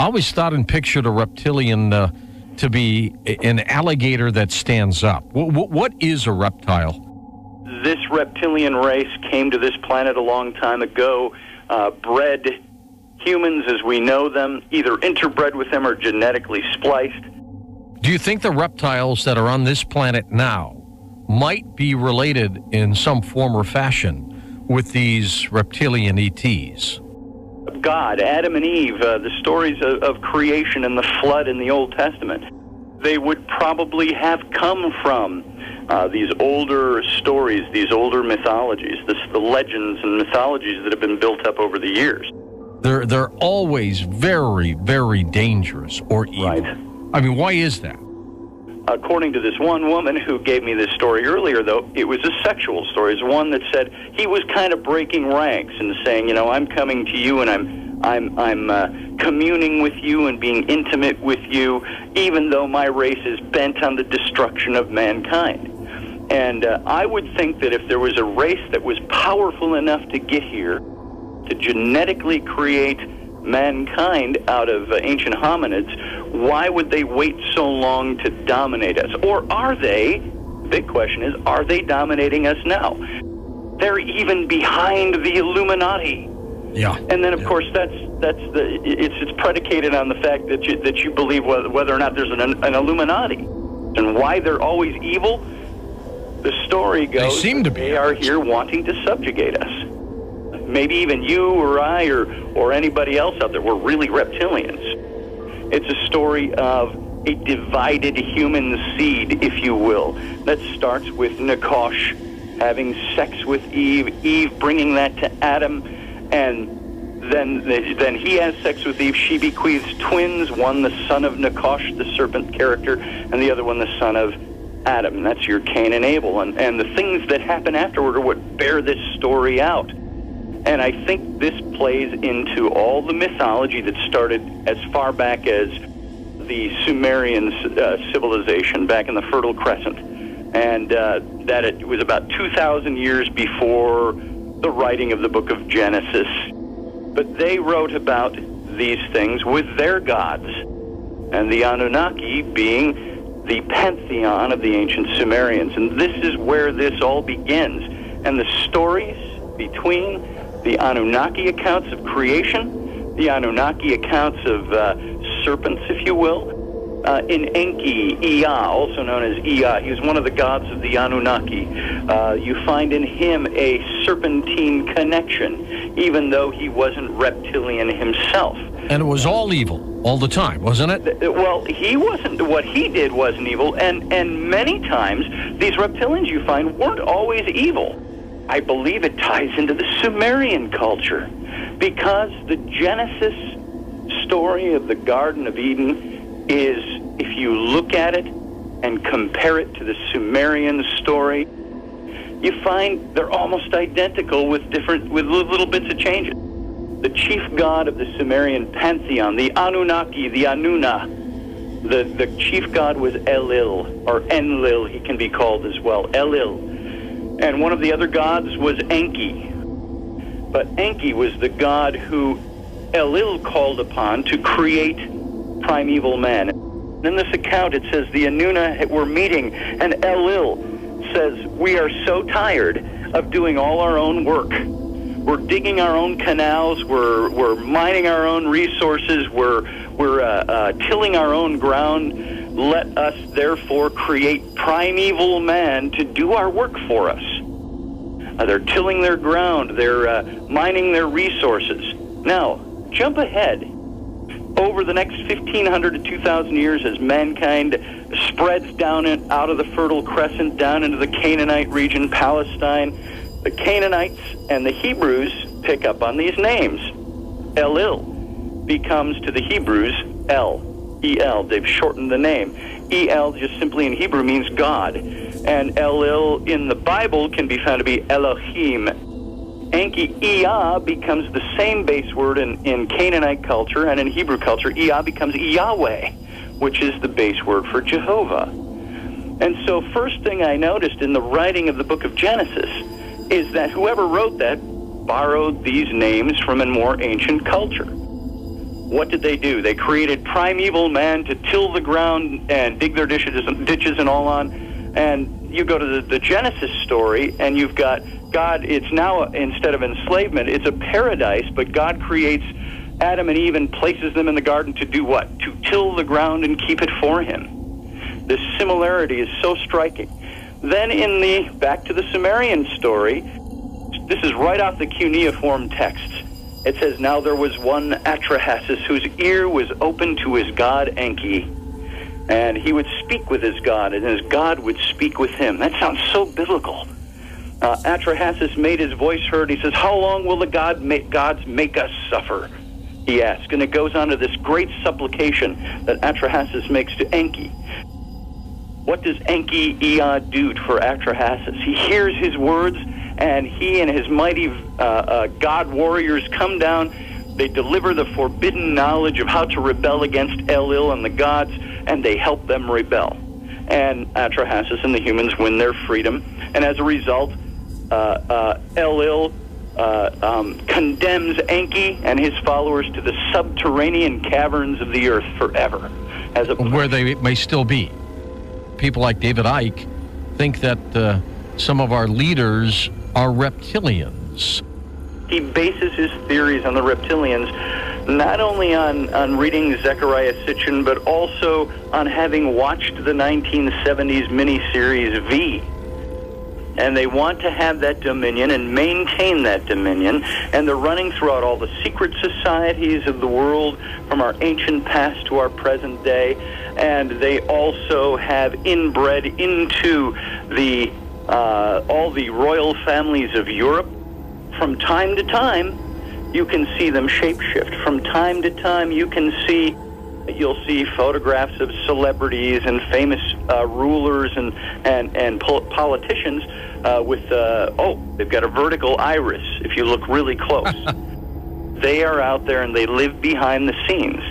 I always thought and pictured a reptilian to be an alligator that stands up. What is a reptile? This reptilian race came to this planet a long time ago, bred humans as we know them, either interbred with them or genetically spliced. Do you think the reptiles that are on this planet now might be related in some form or fashion with these reptilian ETs? God, Adam and Eve, the stories of creation and the flood in the Old Testament, they would probably have come from these older stories, these older mythologies, the legends and mythologies that have been built up over the years. They're always very, very dangerous or evil. Right. I mean, why is that? According to this one woman who gave me this story earlier, though, it was a sexual story. It's one that said he was kind of breaking ranks and saying, you know, I'm coming to you and I'm communing with you and being intimate with you, even though my race is bent on the destruction of mankind. And I would think that if there was a race that was powerful enough to get here, to genetically create mankind out of ancient hominids, why would they wait so long to dominate us? Or are they, big question is, are they dominating us now? They're even behind the Illuminati. Yeah. And then, of course, it's predicated on the fact that you believe whether or not there's an Illuminati. And why they're always evil, the story goes, they seem to be. They are here wanting to subjugate us. Maybe even you or I or anybody else out there, we're really reptilians. It's a story of a divided human seed, if you will, that starts with Nakash having sex with Eve, Eve bringing that to Adam, and then he has sex with Eve. She bequeaths twins, one the son of Nakash, the serpent character, and the other one the son of Adam. And that's your Cain and Abel. And the things that happen afterward are what bear this story out. And I think this plays into all the mythology that started as far back as the Sumerian civilization back in the Fertile Crescent. And that it was about 2,000 years before the writing of the book of Genesis. But they wrote about these things with their gods, and the Anunnaki being the pantheon of the ancient Sumerians. And this is where this all begins. And the stories between the Anunnaki accounts of creation, the Anunnaki accounts of serpents, if you will, in Enki, Ea, also known as Ea, he was one of the gods of the Anunnaki. You find in him a serpentine connection, even though he wasn't reptilian himself. And it was all evil, all the time, wasn't it? Well, he wasn't. What he did wasn't evil, and many times these reptilians you find weren't always evil. I believe it ties into the Sumerian culture, because the Genesis story of the Garden of Eden is, if you look at it and compare it to the Sumerian story, you find they're almost identical with little bits of changes. The chief god of the Sumerian pantheon, the Anunnaki, the Anuna, the chief god was Elil, or Enlil, he can be called as well, Elil. And one of the other gods was Enki. But Enki was the god who Elil called upon to create primeval man. In this account, it says the Anuna were meeting, and Elil says, we are so tired of doing all our own work. We're digging our own canals, we're mining our own resources, we're tilling our own ground. Let us therefore create primeval man to do our work for us. They're tilling their ground, they're mining their resources. Now, jump ahead. Over the next 1,500 to 2,000 years, as mankind spreads down out of the Fertile Crescent, down into the Canaanite region, Palestine, the Canaanites and the Hebrews pick up on these names. Elil becomes to the Hebrews El. El, they've shortened the name. El just simply in Hebrew means God. And Elil in the Bible can be found to be Elohim. Enki, Ea, becomes the same base word in Canaanite culture, and in Hebrew culture, Ea becomes Yahweh, which is the base word for Jehovah. And so first thing I noticed in the writing of the book of Genesis is that whoever wrote that borrowed these names from a more ancient culture. What did they do? They created primeval man to till the ground and dig their ditches and all on. And you go to the Genesis story, and you've got God. It's now, instead of enslavement, it's a paradise, but God creates Adam and Eve and places them in the garden to do what? To till the ground and keep it for him. This similarity is so striking. Then back to the Sumerian story, this is right off the cuneiform texts. It says, now there was one Atrahasis whose ear was open to his god Enki, and he would speak with his god, and his god would speak with him. That sounds so biblical. Atrahasis made his voice heard. He says, how long will the gods make us suffer? He asks, and it goes on to this great supplication that Atrahasis makes to Enki. What does Enki Ea do for Atrahasis? He hears his words, and he and his mighty god warriors come down. They deliver the forbidden knowledge of how to rebel against Elil and the gods, and they help them rebel. And Atrahasis and the humans win their freedom, and as a result, Elil condemns Enki and his followers to the subterranean caverns of the earth forever. Where they may still be. People like David Icke think that some of our leaders are reptilians. He bases his theories on the reptilians not only on reading Zecharia Sitchin, but also on having watched the 1970s miniseries V. And they want to have that dominion and maintain that dominion, and they're running throughout all the secret societies of the world from our ancient past to our present day, and they also have inbred into all the royal families of Europe. From time to time, you can see them shapeshift. From time to time, you'll see photographs of celebrities and famous rulers and politicians they've got a vertical iris if you look really close. They are out there and they live behind the scenes,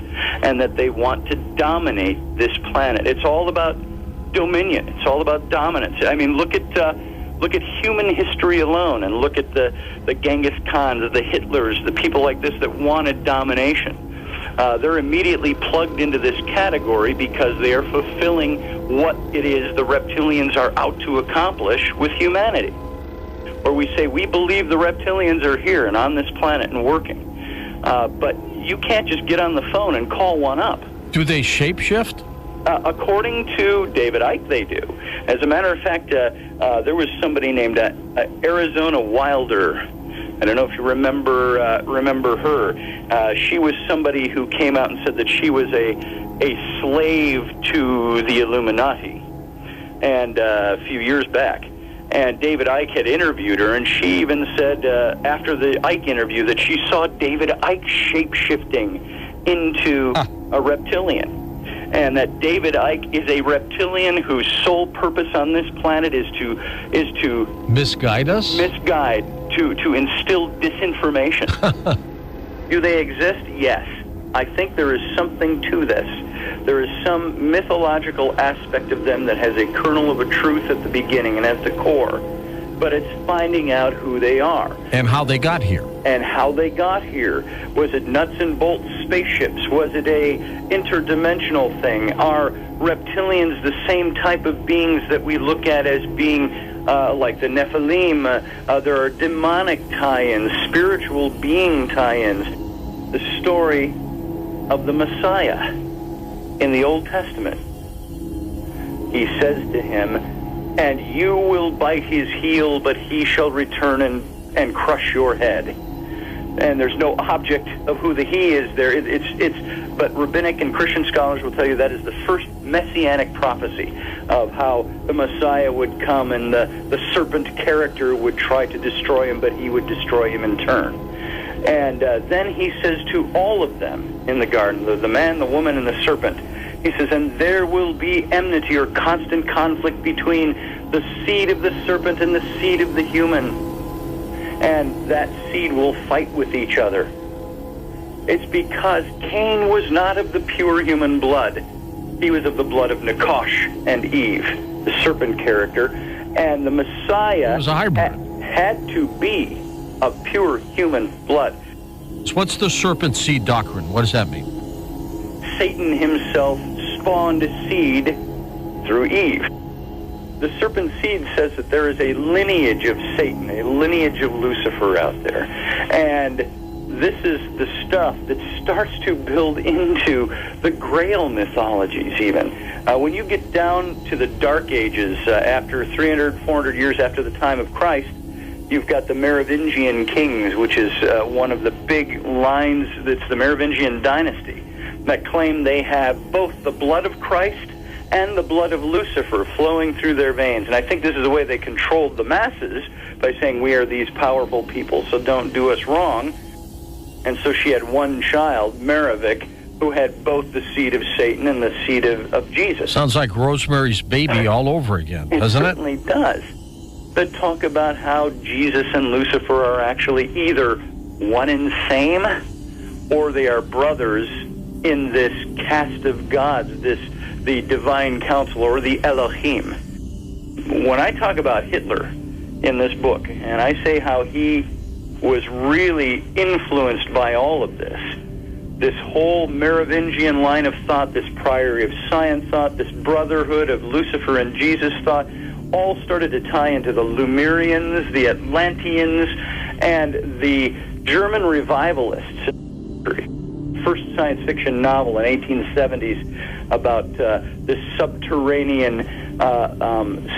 and that they want to dominate this planet. It's all about dominion. It's all about dominance. I mean, look at human history alone, and look at the Genghis Khans, the Hitlers, the people like this that wanted domination. They're immediately plugged into this category because they are fulfilling what it is the reptilians are out to accomplish with humanity. Where we say, we believe the reptilians are here and on this planet and working. But you can't just get on the phone and call one up. Do they shapeshift? According to David Icke, they do. As a matter of fact, there was somebody named Arizona Wilder. I don't know if you remember her. She was somebody who came out and said that she was a slave to the Illuminati, and a few years back. And David Icke had interviewed her, and she even said after the Icke interview that she saw David Icke shape-shifting into a reptilian. And that David Icke is a reptilian whose sole purpose on this planet is to misguide us? Misguide, to instill disinformation. Do they exist? Yes. I think there is something to this. There is some mythological aspect of them that has a kernel of a truth at the beginning and at the core. But it's finding out who they are. And how they got here. And how they got here. Was it nuts and bolts spaceships? Was it a interdimensional thing? Are reptilians the same type of beings that we look at as being like the Nephilim? There are demonic tie-ins, spiritual being tie-ins. The story of the Messiah in the Old Testament. He says to him, and you will bite his heel, but he shall return and crush your head. And there's no object of who the he is there. But rabbinic and Christian scholars will tell you that is the first messianic prophecy of how the Messiah would come, and the serpent character would try to destroy him, but he would destroy him in turn. And then he says to all of them in the garden, the man, the woman, and the serpent, he says, and there will be enmity or constant conflict between the seed of the serpent and the seed of the human. And that seed will fight with each other. It's because Cain was not of the pure human blood. He was of the blood of Nakash and Eve, the serpent character. And the Messiah was a hybrid. had to be of pure human blood. So what's the serpent seed doctrine? What does that mean? Satan himself spawned seed through Eve. The serpent seed says that there is a lineage of Satan, a lineage of Lucifer out there. And this is the stuff that starts to build into the Grail mythologies even. When you get down to the Dark Ages, after 300, 400 years after the time of Christ, you've got the Merovingian kings, which is one of the big lines. That's the Merovingian dynasty that claim they have both the blood of Christ and the blood of Lucifer flowing through their veins. And I think this is the way they controlled the masses, by saying we are these powerful people, so don't do us wrong. And so she had one child, Merovic, who had both the seed of Satan and the seed of Jesus. Sounds like Rosemary's Baby all over again, doesn't it? It certainly does. That talk about how Jesus and Lucifer are actually either one and same, or they are brothers in this caste of gods, the divine council, or the Elohim. When I talk about Hitler in this book, and I say how he was really influenced by all of this whole Merovingian line of thought, this priory of science thought, this brotherhood of Lucifer and Jesus thought, all started to tie into the Lemurians, the Atlanteans, and the German revivalists. First science fiction novel in 1870s about this subterranean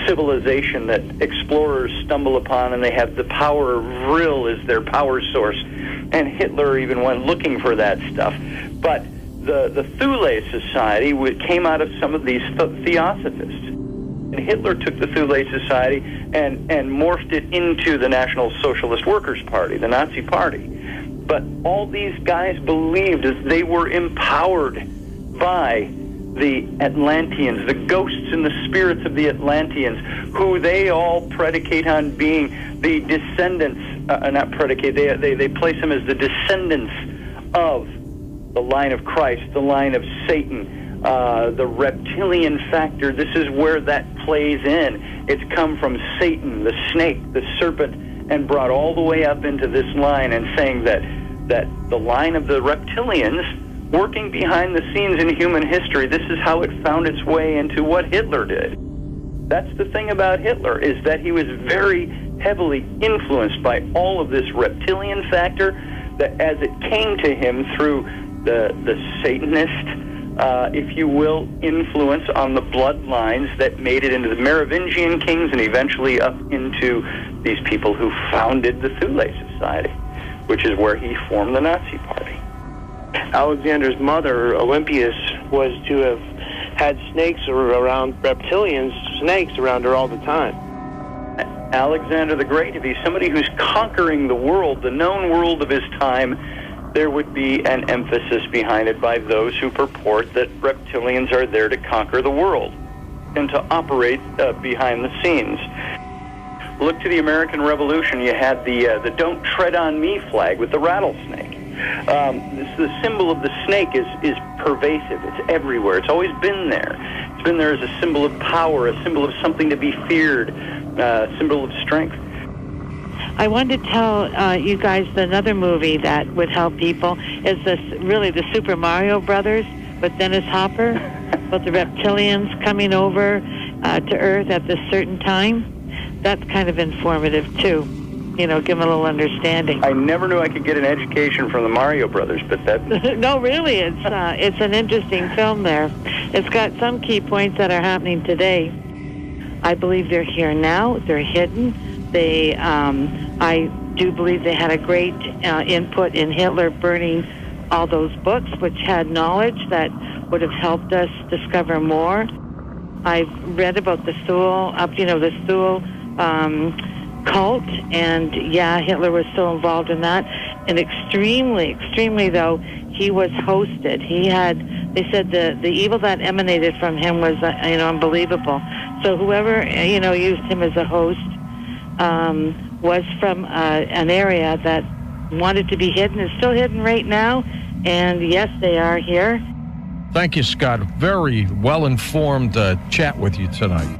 civilization that explorers stumble upon, and they have the power of Vril as their power source. And Hitler even went looking for that stuff. But the Thule Society came out of some of these theosophists. And Hitler took the Thule Society and morphed it into the National Socialist Workers' Party, the Nazi Party. But all these guys believed that they were empowered by the Atlanteans, the ghosts and the spirits of the Atlanteans, who they all predicate on being the descendants, not predicate, they place them as the descendants of the line of Christ, the line of Satan, the reptilian factor. This is where that plays in. It's come from Satan, the snake, the serpent, and brought all the way up into this line, and saying that the line of the reptilians working behind the scenes in human history, this is how it found its way into what Hitler did. That's the thing about Hitler, is that he was very heavily influenced by all of this reptilian factor, that as it came to him through the Satanist, if you will, influence on the bloodlines that made it into the Merovingian kings and eventually up into these people who founded the Thule Society, which is where he formed the Nazi Party. Alexander's mother, Olympias, was to have had snakes around, reptilians, snakes around her all the time. Alexander the Great, if he's somebody who's conquering the world, the known world of his time, there would be an emphasis behind it by those who purport that reptilians are there to conquer the world and to operate behind the scenes. Look to the American Revolution. You had the "Don't Tread on Me" flag with the rattlesnake. The symbol of the snake is pervasive. It's everywhere. It's always been there. It's been there as a symbol of power, a symbol of something to be feared, a symbol of strength. I wanted to tell you guys another movie that would help people is the Super Mario Brothers with Dennis Hopper, about the reptilians coming over to Earth at this certain time. That's kind of informative too. You know, give them a little understanding. I never knew I could get an education from the Mario Brothers, but that... No, really, it's an interesting film there. It's got some key points that are happening today. I believe they're here now. They're hidden. I do believe they had a great input in Hitler burning all those books, which had knowledge that would have helped us discover more. I've read about the Thule, the Thule cult, and yeah, Hitler was still involved in that. And extremely, though, he was hosted. They said the evil that emanated from him was, unbelievable. So whoever, used him as a host was from an area that wanted to be hidden. It's still hidden right now, and yes, they are here. Thank you, Scott. Very well-informed chat with you tonight.